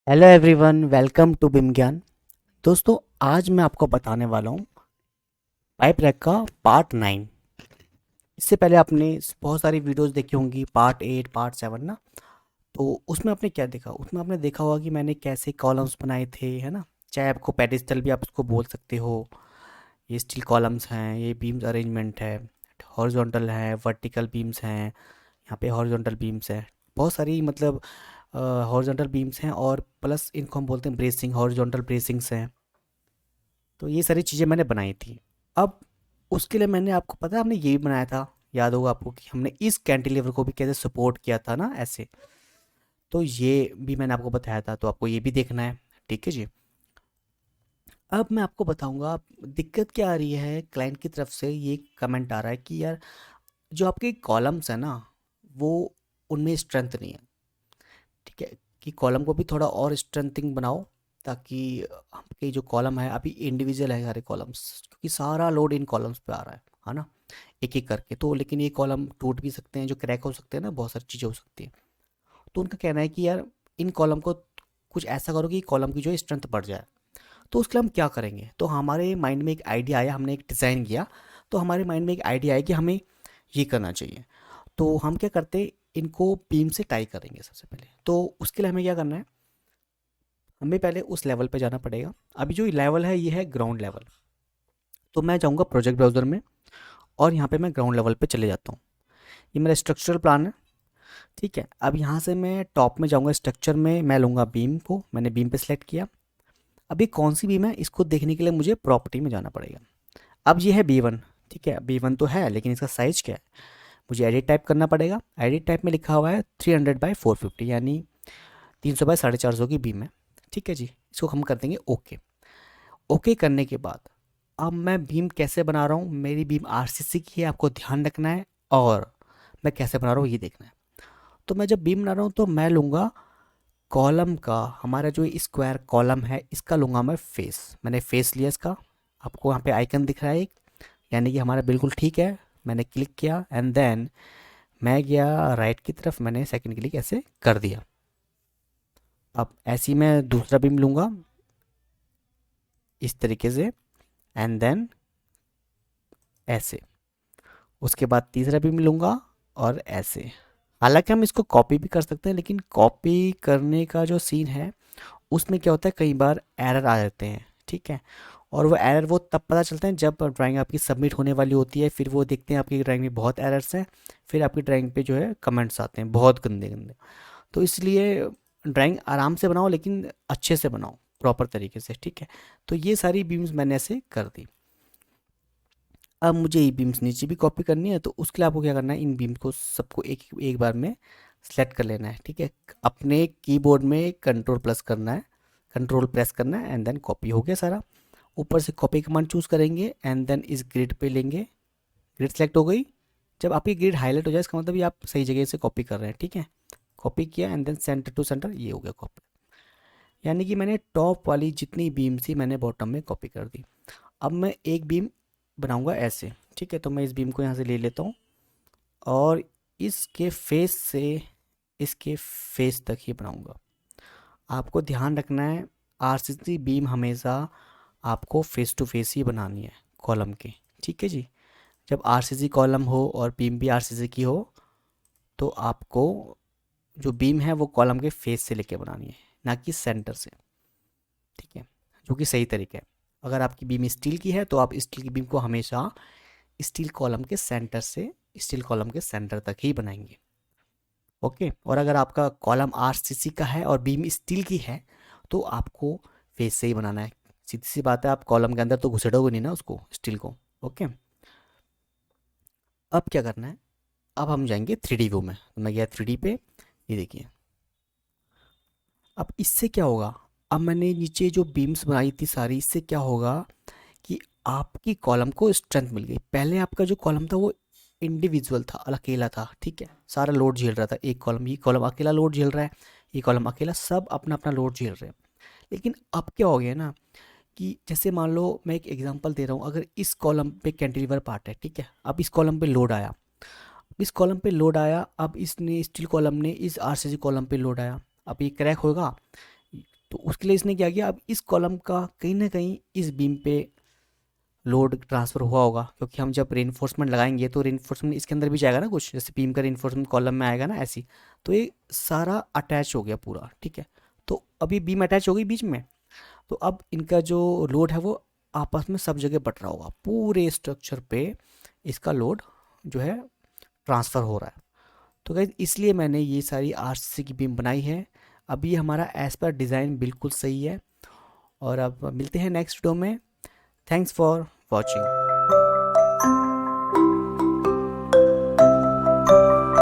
Hello everyone, welcome to बिम ज्ञान। दोस्तों, आज मैं आपको बताने वाला हूँ पाइप रैक का पार्ट 9। इससे पहले आपने बहुत सारी वीडियोस देखी होंगी, पार्ट 8 पार्ट 7 ना। तो उसमें आपने क्या देखा? उसमें आपने देखा होगा कि मैंने कैसे कॉलम्स बनाए थे, है ना। चाहे आपको पेडिस्टल भी आप उसको बोल सकते हो। ये स्टील कॉलम्स हैं, ये बीम्स अरेंजमेंट है, हॉरिजॉन्टल है, वर्टिकल बीम्स हैं, यहाँ पे हॉरिजॉन्टल बीम्स हैं। बहुत सारी मतलब हॉरिजॉन्टल बीम्स हैं, और प्लस इनको हम बोलते हैं ब्रेसिंग, हॉरिजॉन्टल ब्रेसिंग्स हैं। तो ये सारी चीज़ें मैंने बनाई थी। अब उसके लिए मैंने, आपको पता है, हमने ये भी बनाया था, याद होगा आपको, कि हमने इस कैंटिलीवर को भी कैसे सपोर्ट किया था ना, ऐसे। तो ये भी मैंने आपको बताया था, तो आपको ये भी देखना है। ठीक है जी। अब मैं आपको बताऊंगा दिक्कत क्या आ रही है। क्लाइंट की तरफ से ये कमेंट आ रहा है कि यार, जो आपके कॉलम्स है ना, वो उनमें स्ट्रेंथ नहीं है। ठीक है, कि कॉलम को भी थोड़ा और स्ट्रेंथिंग बनाओ, ताकि आपके जो कॉलम है अभी इंडिविजुअल है सारे कॉलम्स, क्योंकि सारा लोड इन कॉलम्स पे आ रहा है ना, एक एक करके। तो लेकिन ये कॉलम टूट भी सकते हैं, जो क्रैक हो सकते हैं ना, बहुत सारी चीज़ें हो सकती हैं। तो उनका कहना है कि यार, इन कॉलम को कुछ ऐसा करो कि कॉलम की जो स्ट्रेंथ बढ़ जाए। तो उसके लिए हम क्या करेंगे? तो हमारे माइंड में एक आइडिया आया, हमने एक डिज़ाइन किया। तो हमारे माइंड में एक आइडिया आया कि हमें ये करना चाहिए। तो हम क्या करते, इनको बीम से टाई करेंगे सबसे पहले। तो उसके लिए हमें क्या करना है, हमें पहले उस लेवल पे जाना पड़ेगा। अभी जो लेवल है, ये है ग्राउंड लेवल। तो मैं जाऊँगा प्रोजेक्ट ब्राउज़र में, और यहाँ पे मैं ग्राउंड लेवल पे चले जाता हूँ। ये मेरा स्ट्रक्चरल प्लान है। ठीक है, अब यहाँ से मैं टॉप में जाऊँगा, स्ट्रक्चर में मैं लूँगा बीम को। मैंने बीम पे सेलेक्ट किया। अभी कौन सी बीम है, इसको देखने के लिए मुझे प्रॉपर्टी में जाना पड़ेगा। अब ये है B1। ठीक है, B1 तो है, लेकिन इसका साइज़ क्या है? मुझे एडिट टाइप करना पड़ेगा। एडिट टाइप में लिखा हुआ है 300/450, यानी 300/450 की बीम है। ठीक है जी, इसको हम कर देंगे ओके। ओके करने के बाद अब मैं बीम कैसे बना रहा हूँ, मेरी बीम आरसीसी की है, आपको ध्यान रखना है। और मैं कैसे बना रहा हूँ ये देखना है। तो मैं जब बीम बना रहा हूँ, तो मैं लूँगा कॉलम का, हमारा जो स्क्वायर कॉलम है, इसका लूँगा मैं फेस। मैंने फेस लिया इसका। आपको यहाँ पे आइकन दिख रहा है एक, यानी कि हमारा बिल्कुल ठीक है। मैंने क्लिक किया, एंड देन मैं गया राइट की तरफ, मैंने सेकंड क्लिक ऐसे कर दिया। अब ऐसे ही मैं दूसरा बीम लूँगा, इस तरीके से, एंड देन ऐसे। उसके बाद तीसरा भी मिलूँगा, और ऐसे। हालांकि हम इसको कॉपी भी कर सकते हैं, लेकिन कॉपी करने का जो सीन है, उसमें क्या होता है, कई बार एरर आ जाते हैं। ठीक है, और वो एरर वो तब पता चलता है जब ड्राइंग आपकी सबमिट होने वाली होती है। फिर वो देखते हैं आपकी ड्राइंग में बहुत एरर्स हैं, फिर आपकी ड्राइंग पे जो है कमेंट्स आते हैं बहुत गंदे गंदे। तो इसलिए ड्राइंग आराम से बनाओ, लेकिन अच्छे से बनाओ, प्रॉपर तरीके से। ठीक है, तो ये सारी बीम्स मैंने ऐसे कर दी। अब मुझे ये बीम्स नीचे भी कॉपी करनी है, तो उसके लिए आपको क्या करना है, इन बीम्स को सबको एक एक बार में सेलेक्ट कर लेना है। ठीक है, अपने कीबोर्ड में कंट्रोल प्लस करना है, कंट्रोल प्रेस करना है, एंड देन कॉपी हो गया सारा। ऊपर से कॉपी कमांड चूज़ करेंगे, एंड देन इस ग्रिड पे लेंगे। ग्रिड सेलेक्ट हो गई। जब आपकी ग्रिड हाईलाइट हो जाए, इसका मतलब ये आप सही जगह से कॉपी कर रहे हैं। ठीक है, कॉपी किया, and then centre to centre, ये हो गया कॉपी। यानी कि मैंने टॉप वाली जितनी बीम थी, मैंने बॉटम में कॉपी कर दी। अब मैं एक बीम बनाऊंगा ऐसे। ठीक है, तो मैं इस बीम को यहाँ से ले लेता हूँ, और इसके फेस से इसके फेस तक ही बनाऊंगा। आपको ध्यान रखना है, आरसीसी बीम हमेशा आपको फेस टू फेस ही बनानी है कॉलम के। ठीक है जी। जब आरसीसी कॉलम हो और बीम भी आरसीसी की हो, तो आपको जो बीम है वो कॉलम के फेस से लेके बनानी है, ना कि सेंटर से। ठीक है, जो कि सही तरीका है। अगर आपकी बीम स्टील की है, तो आप स्टील की बीम को हमेशा स्टील कॉलम के सेंटर से स्टील कॉलम के सेंटर तक ही बनाएंगे। ओके, और अगर आपका कॉलम आरसीसी का है और बीम स्टील की है, तो आपको फेस से ही बनाना है। सीधी सी बात है, आप कॉलम के अंदर तो घुसेड़ोगे नहीं ना उसको, स्टील को। ओके, अब क्या करना है, अब हम जाएंगे 3D व्यू में। तो मैं गया 3D पे, ये देखिए। अब इससे क्या होगा, अब मैंने नीचे जो बीम्स बनाई थी सारी, इससे क्या होगा कि आपकी कॉलम को स्ट्रेंथ मिल गई। पहले आपका जो कॉलम था, वो इंडिविजुअल था, अकेला था। ठीक है, सारा लोड झेल रहा था एक कॉलम, ये कॉलम अकेला लोड झेल रहा है, ये कॉलम अकेला, सब अपना अपना लोड झेल रहे हैं। लेकिन अब क्या हो गया ना, कि जैसे मान लो, मैं एक एग्जांपल दे रहा हूँ, अगर इस कॉलम पे कैंटिलीवर पार्ट है, ठीक है, अब इस कॉलम पे लोड आया, इस कॉलम पे लोड आया, अब इसने स्टील कॉलम ने इस आरसीसी कॉलम पे लोड आया, अब ये क्रैक होगा, तो उसके लिए इसने क्या किया, अब इस कॉलम का कहीं ना कहीं इस बीम पे लोड ट्रांसफ़र हुआ होगा, क्योंकि हम जब रेनफोर्समेंट लगाएंगे तो रेनफोर्समेंट इसके अंदर भी जाएगा ना, कुछ जैसे बीम का रेनफोर्समेंट कॉलम में आएगा ना ऐसी। तो ये सारा अटैच हो गया पूरा, ठीक है। तो अभी बीम अटैच हो गई बीच में, तो अब इनका जो लोड है वो आपस में सब जगह बट रहा होगा, पूरे स्ट्रक्चर पे इसका लोड जो है ट्रांसफ़र हो रहा है। तो गाइस इसलिए मैंने ये सारी आरसीसी की बीम बनाई है। अभी हमारा एज पर डिज़ाइन बिल्कुल सही है। और अब मिलते हैं नेक्स्ट वीडियो में। Thanks for watching.